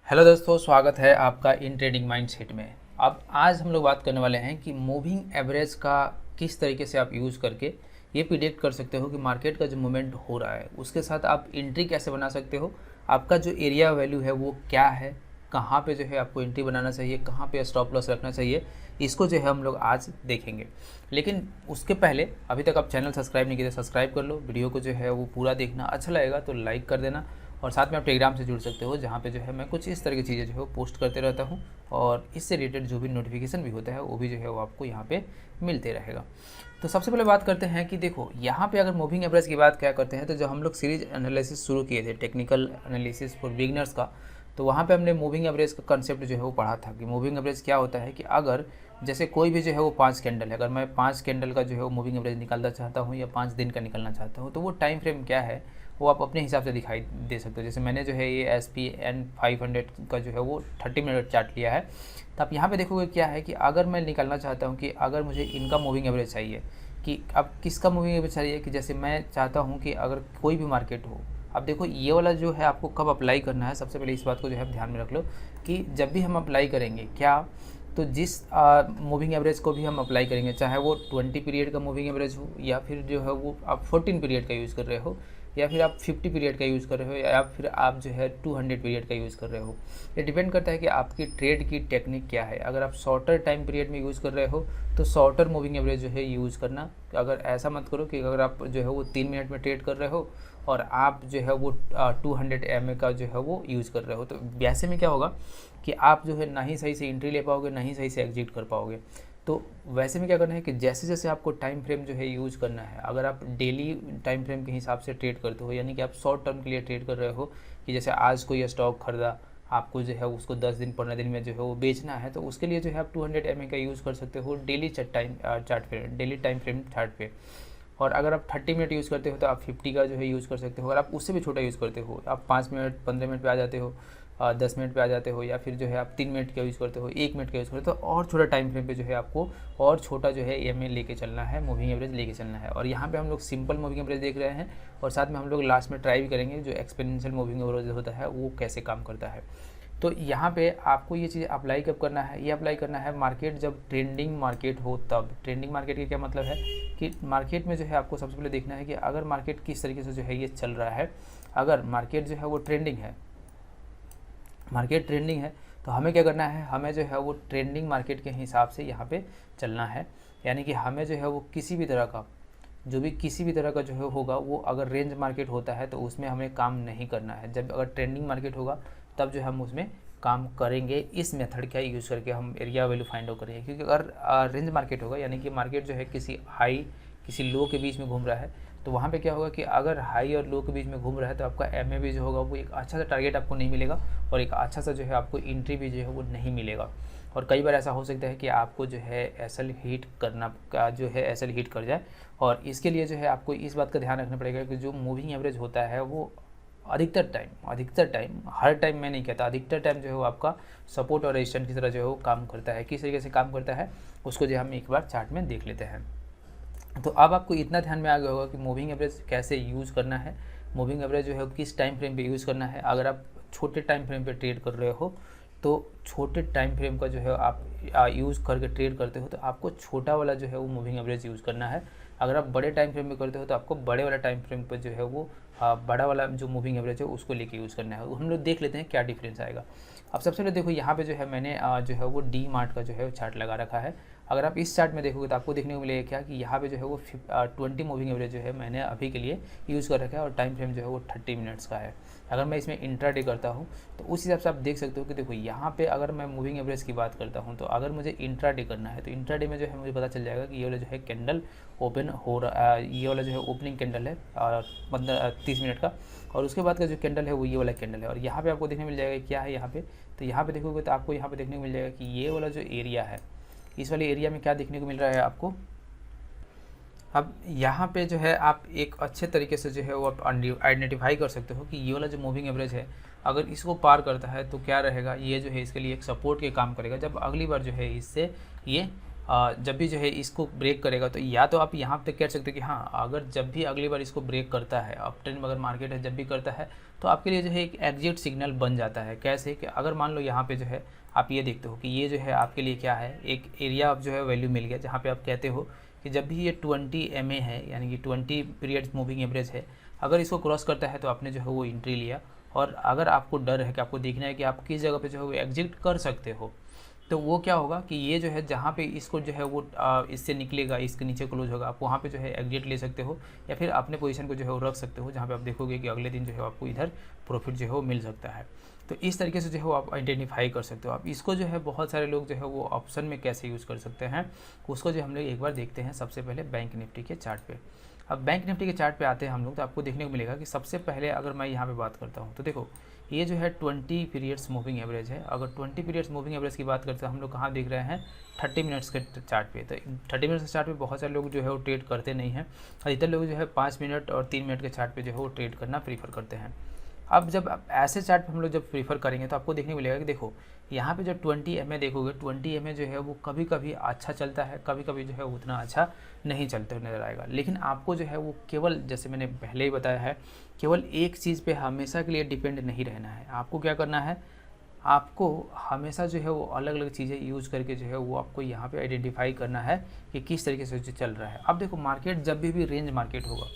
Hello दोस्तों, स्वागत है आपका इन ट्रेडिंग माइंडसेट में। अब आज हम लोग बात करने वाले हैं कि मूविंग एवरेज का किस तरीके से आप यूज़ करके ये प्रिडिक्ट कर सकते हो कि मार्केट का जो मूवमेंट हो रहा है उसके साथ आप एंट्री कैसे बना सकते हो, आपका जो एरिया वैल्यू है वो क्या है, कहाँ पे जो है आपको एंट्री बनाना चाहिए, कहाँ पे स्टॉप लॉस रखना चाहिए, इसको जो है हम लोग आज देखेंगे। लेकिन उसके पहले अभी तक आप चैनल सब्सक्राइब नहीं किए तो सब्सक्राइब कर लो। वीडियो को जो है वो पूरा देखना, अच्छा लगेगा तो लाइक कर देना और साथ में आप टेलीग्राम से जुड़ सकते हो जहाँ पे जो है मैं कुछ इस तरह की चीज़ें जो है वो पोस्ट करते रहता हूँ और इससे रिलेटेड जो भी नोटिफिकेशन भी होता है वो भी जो है वो आपको यहाँ पे मिलते रहेगा। तो सबसे पहले बात करते हैं कि देखो यहाँ पे अगर मूविंग एवरेज की बात क्या करते हैं, तो जब हम लोग सीरीज एनालिसिस शुरू किए थे टेक्निकल एनालिसिस फॉर बिगनर्स का, तो वहाँ पे हमने मूविंग एवरेज का कंसेप्ट जो है वो पढ़ा था कि मूविंग एवरेज क्या होता है। कि अगर जैसे कोई भी जो है वो 5 कैंडल है, अगर मैं 5 कैंडल का जो है वो मूविंग एवरेज निकालना चाहता हूँ या 5 दिन का निकालना चाहता हूँ, तो वो टाइम फ्रेम क्या है वो आप अपने हिसाब से दिखाई दे सकते हो। जैसे मैंने जो है ये SPN 500 का जो है वो 30 मिनट चार्ट लिया है। तो आप यहाँ पे देखोगे क्या है कि अगर मैं निकालना चाहता हूँ कि अगर मुझे इनका मूविंग एवरेज चाहिए, कि अब किसका मूविंग एवरेज चाहिए, कि जैसे मैं चाहता हूँ कि अगर कोई भी मार्केट हो, अब देखो ये वाला जो है आपको कब अप्लाई करना है, सबसे पहले इस बात को जो है ध्यान में रख लो कि जब भी हम अप्लाई करेंगे क्या, तो जिस मूविंग एवरेज को भी हम अप्लाई करेंगे, चाहे वो 20 पीरियड का मूविंग एवरेज हो या फिर जो है वो आप 14 पीरियड का यूज़ कर रहे हो या फिर आप 50 पीरियड का यूज़ कर रहे हो या फिर आप जो है 200 पीरियड का यूज़ कर रहे हो, ये डिपेंड करता है कि आपकी ट्रेड की टेक्निक क्या है। अगर आप शॉर्टर टाइम पीरियड में यूज़ कर रहे हो तो शॉर्टर मूविंग एवरेज जो है यूज़ करना। अगर ऐसा मत करो कि अगर आप जो है वो 3 मिनट में ट्रेड कर रहे हो और आप जो है वो 200 MA का जो है वो यूज़ कर रहे हो, तो वैसे में क्या होगा कि आप जो है ना ही सही से एंट्री ले पाओगे ना ही सही से एग्जिट कर पाओगे। तो वैसे में क्या करना है कि जैसे जैसे आपको टाइम फ्रेम जो है यूज़ करना है, अगर आप डेली टाइम फ्रेम के हिसाब से ट्रेड करते हो, यानी कि आप शॉर्ट टर्म के लिए ट्रेड कर रहे हो कि जैसे आज कोई स्टॉक खरीदा, आपको जो है उसको 10 दिन 15 दिन में जो है वो बेचना है, तो उसके लिए जो है आप 200 MA का यूज़ कर सकते हो डेली चार्ट पे, डेली टाइम फ्रेम चार्ट पे। और अगर आप 30 मिनट यूज़ करते हो तो आप 50 का जो है यूज़ कर सकते हो। अगर आप उससे भी छोटा यूज़ करते हो, आप 5 मिनट 15 मिनट पे आ जाते हो, 10 मिनट पे आ जाते हो, या फिर जो है आप 3 मिनट का यूज़ करते हो, 1 मिनट का यूज़ करते हो, तो और छोटा टाइम फ्रेम पे जो है आपको और छोटा जो है EMA लेके चलना है, मूविंग एवरेज लेके चलना है। और यहाँ पे हम लोग सिंपल मूविंग एवरेज देख रहे हैं और साथ में हम लोग लास्ट में ट्राई भी करेंगे जो एक्सपोनेंशियल मूविंग एवरेज होता है वो कैसे काम करता है। तो यहाँ पे आपको ये चीज़ अप्लाई कब करना है, ये अप्लाई करना है मार्केट जब ट्रेंडिंग मार्केट हो तब। ट्रेंडिंग मार्केट का क्या मतलब है कि मार्केट में जो है आपको सबसे पहले देखना है कि अगर मार्केट किस तरीके से जो है ये चल रहा है। अगर मार्केट जो है वो ट्रेंडिंग है, मार्केट ट्रेंडिंग है, तो हमें क्या करना है, हमें जो है वो ट्रेंडिंग मार्केट के हिसाब से यहाँ पे चलना है। यानी कि हमें जो है वो किसी भी तरह का जो भी किसी भी तरह का जो है होगा, वो अगर रेंज मार्केट होता है तो उसमें हमें काम नहीं करना है। जब अगर ट्रेंडिंग मार्केट होगा तब जो हम उसमें काम करेंगे। इस मेथड का यूज़ करके हम एरिया वैल्यू फाइंड आउट करेंगे। क्योंकि अगर रेंज मार्केट होगा, यानी कि मार्केट जो है किसी हाई किसी लो के बीच में घूम रहा है, तो वहाँ पे क्या होगा कि अगर हाई और लो के बीच में घूम रहा है तो आपका MA भी जो होगा वो एक अच्छा सा टारगेट आपको नहीं मिलेगा और एक अच्छा सा जो है आपको एंट्री भी जो है वो नहीं मिलेगा। और कई बार ऐसा हो सकता है कि आपको जो है SL हिट करना का जो है SL हिट कर जाए। और इसके लिए जो है आपको इस बात का ध्यान रखना पड़ेगा कि जो मूविंग एवरेज होता है वो अधिकतर टाइम हर टाइम मैं नहीं कहता, अधिकतर टाइम जो है वो आपका सपोर्ट और रेजिस्टेंस की तरह जो है वो काम करता है। किस तरीके से काम करता है उसको जो हम एक बार चार्ट में देख लेते हैं। तो अब आपको इतना ध्यान में आ गया होगा कि मूविंग एवरेज कैसे यूज़ करना है, मूविंग एवरेज जो है किस टाइम फ्रेम पे यूज़ करना है। अगर आप छोटे टाइम फ्रेम पे ट्रेड कर रहे हो तो छोटे टाइम फ्रेम का जो है आप यूज़ करके ट्रेड करते हो तो आपको छोटा वाला जो है वो मूविंग एवरेज यूज़ करना है। अगर आप बड़े टाइम फ्रेम में करते हो तो आपको बड़े वाला टाइम फ्रेम पर जो है वो बड़ा वाला जो मूविंग एवरेज है उसको लेके यूज़ करना है। हम लोग देख लेते हैं क्या डिफरेंस आएगा। अब सबसे पहले देखो यहाँ पे जो है मैंने जो है वो डी मार्ट का जो है चार्ट लगा रखा है। अगर आप इस चार्ट में देखोगे तो आपको देखने को मिलेगा क्या कि यहाँ पे जो है वो 20 मूविंग एवरेज जो है मैंने अभी के लिए यूज़ कर रखा है और टाइम फ्रेम जो है वो 30 मिनट्स का है। अगर मैं इसमें इंट्राडे करता हूँ तो उस हिसाब से आप देख सकते हो कि देखो यहाँ पे अगर मैं मूविंग एवरेज की बात करता हूँ तो अगर मुझे इंट्राडे करना है तो इंट्राडे में जो है मुझे पता चल जाएगा कि ये वाला जो है कैंडल ओपन हो रहा, ये वाला जो है ओपनिंग कैंडल है 30 मिनट का, और उसके बाद का जो कैंडल है वो ये वाला कैंडल है। और यहाँ पे आपको देखने मिल जाएगा क्या है यहाँ पे, तो यहाँ पे देखोगे तो आपको यहाँ पे देखने को मिल जाएगा कि ये वाला जो एरिया है, इस वाले एरिया में क्या देखने को मिल रहा है आपको। अब यहाँ पे जो है आप एक अच्छे तरीके से जो है वो आप आइडेंटिफाई कर सकते हो कि ये वाला जो मूविंग एवरेज है अगर इसको पार करता है तो क्या रहेगा, ये जो है इसके लिए एक सपोर्ट के काम करेगा। जब अगली बार जो है इससे ये जब भी जो है इसको ब्रेक करेगा तो या तो आप यहाँ पे कह सकते हो कि हाँ, अगर जब भी अगली बार इसको ब्रेक करता है, अप ट्रेंड अगर मार्केट है जब भी करता है, तो आपके लिए जो है एक एग्जिट सिग्नल बन जाता है। कैसे कि अगर मान लो यहाँ पे जो है आप ये देखते हो कि ये जो है आपके लिए क्या है, एक एरिया आप जो है वैल्यू मिल गया, जहाँ पे आप कहते हो कि जब भी ये 20 MA है, यानी कि 20 पीरियड्स मूविंग एवरेज है, अगर इसको क्रॉस करता है तो आपने जो है वो एंट्री लिया। और अगर आपको डर है कि आपको देखना है कि आप किस जगह पे जो है वो एग्जिट कर सकते हो, तो वो क्या होगा कि ये जो है जहाँ पे इसको जो है वो इससे निकलेगा, इसके नीचे क्लोज होगा, आप वहाँ पे जो है एग्जिट ले सकते हो, या फिर अपने पोजीशन को जो है वो रख सकते हो, जहाँ पे आप देखोगे कि अगले दिन जो है आपको इधर प्रॉफिट जो है वो मिल सकता है। तो इस तरीके से जो है वो आप आइडेंटिफाई कर सकते हो। आप इसको जो है बहुत सारे लोग जो है वो ऑप्शन में कैसे यूज़ कर सकते हैं, उसको जो हम लोग एक बार देखते हैं। सबसे पहले बैंक निफ्टी के चार्ट पे। अब बैंक निफ्टी के चार्ट पे आते हैं हम लोग, तो आपको देखने को मिलेगा कि सबसे पहले अगर मैं यहाँ पे बात करता हूँ तो देखो ये जो है 20 पीरियड्स मूविंग एवरेज है। अगर 20 पीरियड्स मूविंग एवरेज की बात करते हैं हम लोग कहाँ देख रहे हैं, 30 मिनट्स के चार्ट पे। तो 30 मिनट्स के चार्ट पे बहुत सारे लोग जो है वो ट्रेड करते नहीं हैं, अधिकतर लोग जो है 5 मिनट और 3 मिनट के चार्ट पे जो है वो ट्रेड करना प्रीफर करते हैं। अब जब ऐसे चार्ट पे हम लोग जब प्रीफर करेंगे तो आपको देखने को मिलेगा कि देखो यहाँ पे जो 20 MA देखोगे, 20 MA जो है वो कभी कभी अच्छा चलता है, कभी कभी जो है उतना अच्छा नहीं चलते हुए नज़र आएगा। लेकिन आपको जो है वो केवल, जैसे मैंने पहले ही बताया है, केवल एक चीज़ पे हमेशा के लिए डिपेंड नहीं रहना है। आपको क्या करना है, आपको हमेशा जो है वो अलग अलग चीज़ें यूज़ करके जो है वो आपको यहाँ पे आइडेंटिफाई करना है कि किस तरीके से जो चल रहा है। अब देखो मार्केट जब भी रेंज मार्केट होगा,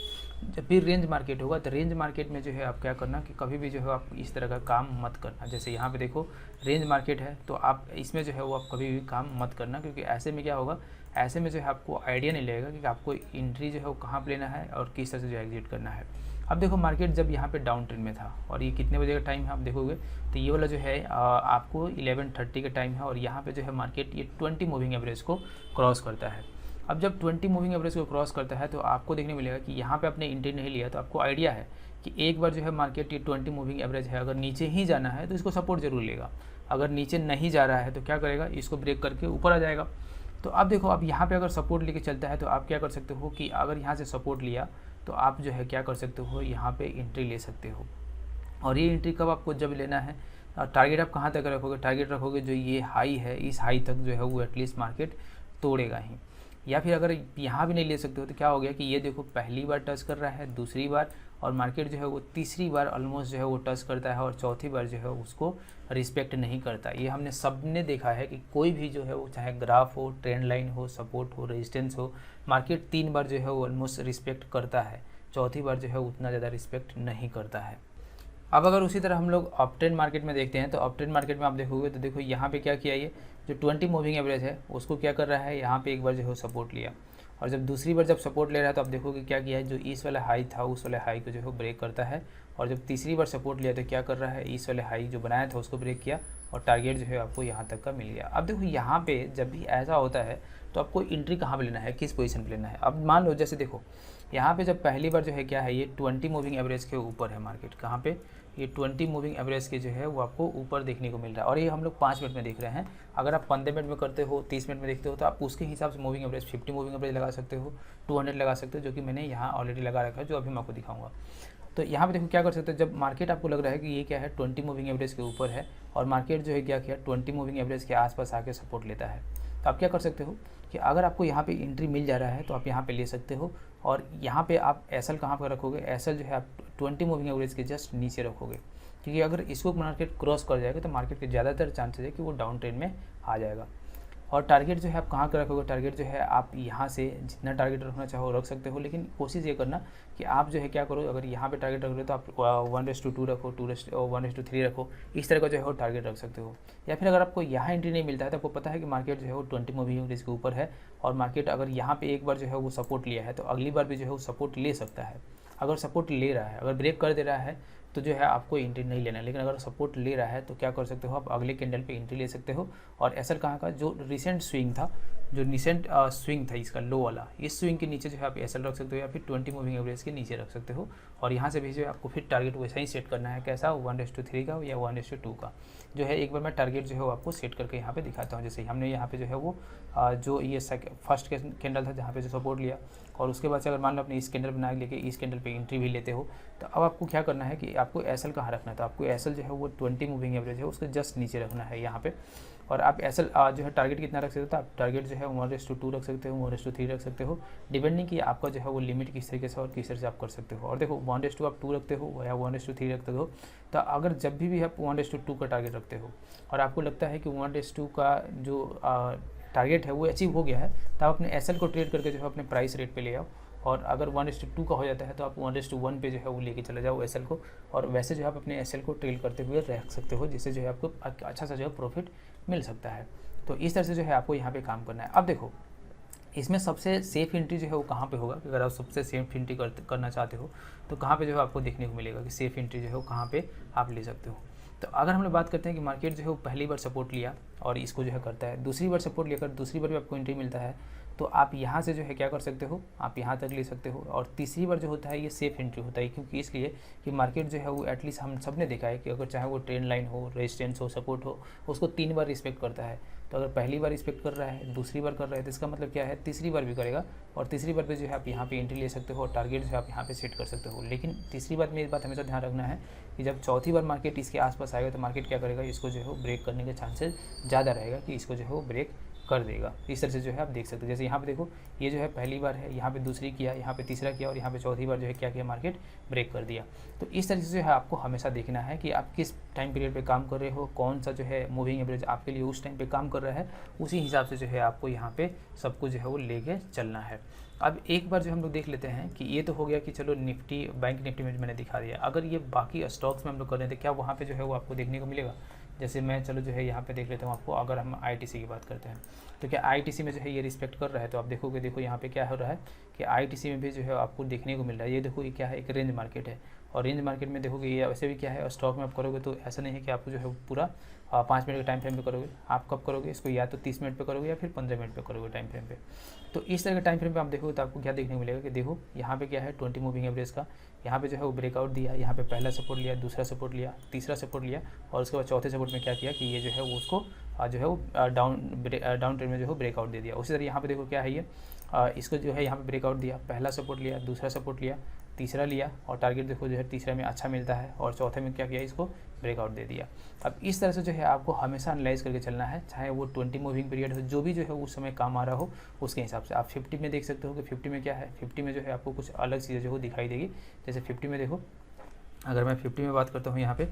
जब भी रेंज मार्केट होगा, तो रेंज मार्केट में जो है आप क्या करना कि कभी भी जो है आप इस तरह का काम मत करना। जैसे यहाँ पे देखो रेंज मार्केट है, तो आप इसमें जो है वो आप कभी भी काम मत करना, क्योंकि ऐसे में क्या होगा, ऐसे में जो है आपको आइडिया नहीं लगेगा कि आपको एंट्री जो है वो कहाँ पर लेना है और किस तरह से जो एग्जिट करना है। अब देखो मार्केट जब यहाँ पे डाउन ट्रेंड में था, और ये कितने बजे का टाइम है आप देखोगे, तो ये वाला जो है आपको 11:30 का टाइम है, और यहाँ पे जो है मार्केट ये 20 मूविंग एवरेज को क्रॉस करता है। अब जब 20 मूविंग एवरेज को क्रॉस करता है तो आपको देखने मिलेगा कि यहाँ पे आपने एंट्री नहीं लिया, तो आपको आइडिया है कि एक बार जो है मार्केट ये 20 मूविंग एवरेज है, अगर नीचे ही जाना है तो इसको सपोर्ट जरूर लेगा। अगर नीचे नहीं जा रहा है तो क्या करेगा, इसको ब्रेक करके ऊपर आ जाएगा। तो अब देखो, अब यहाँ पे अगर सपोर्ट लेके चलता है तो आप क्या कर सकते हो कि अगर यहाँ से सपोर्ट लिया तो आप जो है क्या कर सकते हो, यहाँ पे एंट्री ले सकते हो। और ये एंट्री कब आपको जब लेना है, टारगेट आप कहाँ तक रखोगे, टारगेट रखोगे जो ये हाई है, इस हाई तक जो है वो एटलीस्ट मार्केट तोड़ेगा ही। या फिर अगर यहाँ भी नहीं ले सकते हो तो क्या हो गया कि ये देखो पहली बार टच कर रहा है, दूसरी बार, और मार्केट जो है वो तीसरी बार ऑलमोस्ट जो है वो टच करता है, और चौथी बार जो है उसको रिस्पेक्ट नहीं करता। ये हमने सबने देखा है कि कोई भी जो है वो चाहे ग्राफ हो, ट्रेंड लाइन हो, सपोर्ट हो, रेजिस्टेंस हो, मार्केट 3 बार जो है वो ऑलमोस्ट रिस्पेक्ट करता है, चौथी बार जो है उतना ज़्यादा रिस्पेक्ट नहीं करता है। अब अगर उसी तरह हम लोग अप ट्रेंड मार्केट में देखते हैं, तो अप ट्रेंड मार्केट में आप देखोगे तो देखो यहाँ पे क्या किया, ये जो 20 मूविंग एवरेज है उसको क्या कर रहा है, यहाँ पे एक बार जो है सपोर्ट लिया, और जब दूसरी बार जब सपोर्ट ले रहा है तो आप देखोगे क्या किया है, जो इस वाला हाई था उस वाले हाई को जो है ब्रेक करता है, और जब तीसरी बार सपोर्ट लिया तो क्या कर रहा है, इस वाले हाई जो बनाया था उसको ब्रेक किया, और टारगेट जो है आपको यहाँ तक का मिल गया। अब देखो यहाँ पे जब भी ऐसा होता है तो आपको एंट्री कहाँ पे लेना है, किस पोजीशन पे लेना है। अब मान लो जैसे देखो यहाँ पे जब पहली बार जो है क्या है, ये 20 मूविंग एवरेज के ऊपर है मार्केट, कहाँ पे, ये 20 मूविंग एवरेज के जो है वो आपको ऊपर देखने को मिल रहा है, और ये हम लोग 5 मिनट में देख रहे हैं। अगर आप 15 मिनट में करते हो, 30 मिनट में देखते हो, तो आप उसके हिसाब से मूविंग एवरेज 50 मूविंग एवरेज लगा सकते हो, 200 लगा सकते हो, जो कि मैंने यहाँ ऑलरेडी लगा रखा है, जो अभी मैं आपको दिखाऊंगा। तो यहाँ पे देखो क्या कर सकते हो, जब मार्केट आपको लग रहा है कि ये क्या है 20 मूविंग एवरेज के ऊपर है, और मार्केट जो है क्या किया 20 मूविंग एवरेज के आसपास आके सपोर्ट लेता है, तो आप क्या कर सकते हो कि अगर आपको यहाँ पे एंट्री मिल जा रहा है तो आप यहाँ पे ले सकते हो। और यहाँ पे आप एसएल कहाँ पर रखोगे, एसएल जो है आप 20 मूविंग एवरेज के जस्ट नीचे रखोगे, क्योंकि अगर इसको मार्केट क्रॉस कर जाएगा तो मार्केट के ज़्यादातर चांसेस है कि वो डाउन ट्रेंड में आ जाएगा। और टारगेट जो है आप कहाँ का रखोगे, टारगेट जो है आप यहाँ से जितना टारगेट रखना चाहो रख सकते हो, लेकिन कोशिश ये करना कि आप जो है क्या करो, अगर यहाँ पे टारगेट रख रहे हो तो आप 1:2 रखो, 1:3 रखो, इस तरह का जो है वो टारगेट रख सकते हो। या फिर अगर आपको यहाँ एंट्री नहीं मिलता है तो आपको पता है कि मार्केट जो है वो 20 मूविंग एवरेज के ऊपर है, और मार्केट अगर यहाँ पे एक बार जो है वो सपोर्ट लिया है तो अगली बार भी जो है वो सपोर्ट ले सकता है। अगर सपोर्ट ले रहा है, अगर ब्रेक कर दे रहा है तो जो है आपको एंट्री नहीं लेना है, लेकिन अगर सपोर्ट ले रहा है तो क्या कर सकते हो, आप अगले कैंडल पे एंट्री ले सकते हो। और एसएल कहाँ का, जो रिसेंट स्विंग था, जो रिसेंट स्विंग था इसका लो वाला, इस स्विंग के नीचे जो है आप एसएल रख सकते हो, या फिर 20 मूविंग एवरेज के नीचे रख सकते हो। और यहाँ से भी जो है आपको फिर टारगेट वैसा ही सेट करना है, कैसा 1:3 का या 1:2 का जो है। एक बार मैं टारगेट जो है वो आपको सेट करके यहाँ पे दिखाता हूँ। जैसे हमने यहाँ पे जो है वो जो ये फर्स्ट कैंडल था जहाँ पे जो सपोर्ट लिया, और उसके बाद से अगर मान लो अपने इस कैंडल बना लेके इस कैंडल पे एंट्री भी लेते हो, तो अब आपको क्या करना है कि आपको एसएल कहाँ रखना है, तो आपको एसएल जो है वो 20 मूविंग एवरेज है उसके जस्ट नीचे रखना है यहाँ पे। और आप एसएल जो है टारगेट कितना रख सकते हो, तो आप टारगेट जो है 1:2 रख सकते हो, 1:3 रख सकते हो, डिपेंडिंग कि आपका जो है वो लिमिट किस तरीके से और किस तरह से आप कर सकते हो। और देखो 1:2 आप 2 रखते हो या 1:3 रखते हो, तो अगर जब भी आप 1:2 का टारगेट रखते हो और आपको लगता है कि 1:2 का जो टारगेट है वो अचीव हो गया है, तो आप अपने एसएल को ट्रेड करके जो है अपने प्राइस रेट पे ले आओ। और अगर 1:2 का हो जाता है तो आप 1:1 पे जो है वो लेके चले जाओ एसएल को, और वैसे जो है आप अपने एसएल को ट्रेल करते हुए रख सकते हो, जिससे जो है आपको अच्छा सा जो है प्रॉफिट मिल सकता है। तो इस तरह से जो है आपको यहाँ पे काम करना है। अब देखो इसमें सबसे सेफ एंट्री जो है वो कहाँ पे होगा, अगर आप सबसे सेफ एंट्री करना चाहते हो तो कहाँ पे जो है आपको देखने को मिलेगा कि सेफ एंट्री जो है वो कहाँ पे आप ले सकते हो। तो अगर हम लोग बात करते हैं कि मार्केट जो है वो पहली बार सपोर्ट लिया और इसको जो है करता है, दूसरी बार सपोर्ट लेकर दूसरी बार भी आपको एंट्री मिलता है, तो आप यहाँ से जो है क्या कर सकते हो, आप यहाँ तक ले सकते हो। और तीसरी बार जो होता है ये सेफ एंट्री होता है, क्योंकि इसलिए कि मार्केट जो है वो एटलीस्ट हम सब ने देखा है कि अगर चाहे वो ट्रेंड लाइन हो, रेजिस्टेंस हो, सपोर्ट हो, उसको 3 बार रिस्पेक्ट करता है। तो अगर पहली बार रिस्पेक्ट कर रहा है, दूसरी बार कर रहा है, तो इसका मतलब क्या है, तीसरी बार भी करेगा। और तीसरी बार पे जो है आप यहाँ पे एंट्री ले सकते हो और टारगेट जो है आप यहाँ पे सेट कर सकते हो। लेकिन तीसरी बार में एक बात हमेशा ध्यान रखना है कि जब चौथी बार मार्केट इसके आसपास आएगा तो मार्केट क्या करेगा, इसको जो है वो ब्रेक करने के चांसेस ज़्यादा रहेगा कि इसको जो है वो ब्रेक कर देगा। इस तरह से जो है आप देख सकते हो, जैसे यहाँ पे देखो ये जो है पहली बार है, यहाँ पे दूसरी किया, यहाँ पे तीसरा किया और यहाँ पे चौथी बार जो है क्या किया, मार्केट ब्रेक कर दिया। तो इस तरह से जो है आपको हमेशा देखना है कि आप किस टाइम पीरियड पे काम कर रहे हो, कौन सा जो है मूविंग एवरेज आपके लिए उस टाइम पे काम कर रहा है, उसी हिसाब से जो है आपको यहाँ पे सब कुछ जो है वो लेके चलना है। अब एक बार जो हम लोग देख लेते हैं कि ये तो हो गया कि चलो निफ्टी, बैंक निफ्टी में मैंने दिखा दिया। अगर ये बाकी स्टॉक्स में हम लोग कर रहे थे, क्या वहाँ पे जो है वो आपको देखने को मिलेगा। जैसे मैं चलो जो है यहाँ पे देख लेता हूँ आपको, अगर हम आईटीसी की बात करते हैं तो क्या आईटीसी में जो है ये रिस्पेक्ट कर रहा है, तो आप देखोगे, देखो यहाँ पे क्या हो रहा है कि आईटीसी में भी जो है आपको देखने को मिल रहा है। ये देखो ये क्या है, एक रेंज मार्केट है, और रेंज मार्केट में देखोगे ये वैसे भी क्या है, और स्टॉक में आप करोगे तो ऐसा नहीं है कि आपको जो है पूरा 5 मिनट के टाइम फ्रेम पे करोगे। आप कब करोगे इसको, या तो 30 मिनट पे करोगे या फिर 15 मिनट पे करोगे टाइम फ्रेम पे। तो इस तरह के टाइम फ्रेम पे आप देखोगे तो आपको क्या देखने को मिलेगा कि देखो यहाँ पे क्या है 20 मूविंग एवरेज का, यहाँ पे जो है वो ब्रेकआउट दिया, यहाँ पे पहला सपोर्ट लिया, दूसरा सपोर्ट लिया, तीसरा सपोर्ट लिया, और उसके बाद चौथे सपोर्ट में क्या किया कि ये जो है वो उसको जो है वो डाउन ट्रेंड में जो है ब्रेकआउट दे दिया। उसी तरह यहाँ पे देखो क्या है ये, इसको जो है यहाँ पे ब्रेकआउट दिया, पहला सपोर्ट लिया, दूसरा सपोर्ट लिया, तीसरा लिया, और टारगेट देखो जो है तीसरे में अच्छा मिलता है, और चौथे में क्या किया, इसको ब्रेकआउट दे दिया। अब इस तरह से जो है आपको हमेशा एनालाइज करके चलना है, चाहे वो 20 मूविंग पीरियड हो, जो भी जो है उस समय काम आ रहा हो उसके हिसाब से। आप 50 में देख सकते हो कि 50 में क्या है, 50 में जो है आपको कुछ अलग चीज़ें जो है दिखाई देगी। जैसे 50 में देखो, अगर मैं 50 में बात करता हूँ यहाँ पे,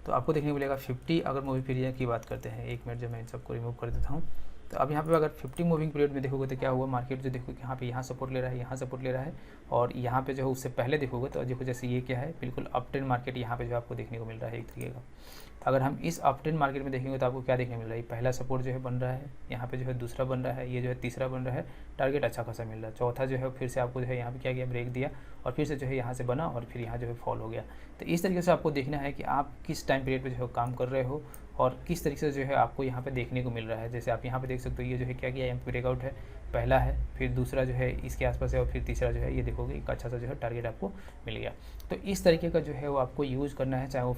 तो आपको देखने को मिलेगा 50 अगर मूविंग पीरियड की बात करते हैं, 1 मिनट जो मैं इन सबको रिमूव कर देता हूँ। तो अब यहाँ पे अगर 50 मूविंग पीरियड में देखोगे तो क्या हुआ, मार्केट जो देखो यहाँ पे यहाँ सपोर्ट ले रहा है, यहाँ सपोर्ट ले रहा है, और यहाँ पे जो है उससे पहले देखोगे तो देखो जैसे ये क्या है, बिल्कुल अप ट्रेंड मार्केट यहाँ पे जो आपको देखने को मिल रहा है एक तरीके का। तो अगर हम इस अप ट्रेंड मार्केट में देखेंगे तो आपको क्या देखने को मिल रहा है, पहला सपोर्ट जो है बन रहा है, यहाँ पे जो है दूसरा बन रहा है, ये जो है तीसरा बन रहा है, टारगेट अच्छा खासा मिल रहा है, चौथा जो है फिर से आपको जो है यहाँ पे क्या किया, ब्रेक दिया, और फिर से जो है यहाँ से बना और फिर यहाँ जो है फॉल हो गया। तो इस तरीके से आपको देखना है कि आप किस टाइम पीरियड पे जो है काम कर रहे हो और किस तरीके से जो है आपको यहाँ पे देखने को मिल रहा है। जैसे आप यहाँ पे देख सकते हो, ये जो है क्या किया, यहाँ पे ब्रेकआउट है, पहला है, फिर दूसरा जो है इसके आसपास है, और फिर तीसरा जो है ये देखोगे एक अच्छा सा जो है टारगेट आपको मिल गया। तो इस तरीके का जो है वो आपको यूज़ करना है, चाहे वो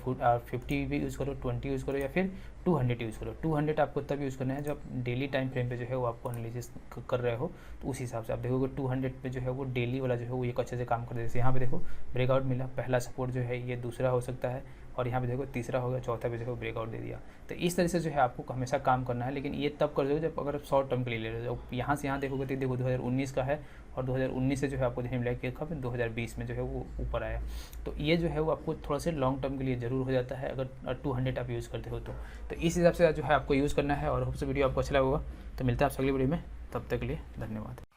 50 भी यूज़ करो, 20 यूज़ करो, या फिर 200 यूज़ करो। 200 आपको तब यूज़ करना है जब डेली टाइम फ्रेम पे जो है वो आपको एनालिसिस कर रहे हो, तो उस हिसाब से आप देखोगे 200 पे जो है वो डेली वाला जो है वो एक अच्छे से काम कर दे। जैसे यहाँ पे देखो ब्रेकआउट मिला, पहला सपोर्ट जो है ये दूसरा हो सकता है, और यहाँ पे देखो तीसरा हो गया, चौथा पे जो है ब्रेकआउट दे दिया। तो इस तरह से जो है आपको हमेशा काम करना है, लेकिन ये तब कर दो जब अगर आप शॉर्ट टर्म के लिए ले रहे हो। यहाँ से यहाँ देखोगे तो देखो 2019 का है, और 2019 से जो है आपको देखने मिला कि कब 2020 में जो है वो ऊपर आया। तो ये जो है वो आपको थोड़ा सा लॉन्ग टर्म के लिए ज़रूर हो जाता है अगर 200 आप यूज़ करते हो तो इस हिसाब से जो है आपको यूज़ करना है। और होप से वीडियो आपको अच्छा लगा होगा। तो मिलता है आपसे अगली वीडियो में, तब तक के लिए धन्यवाद।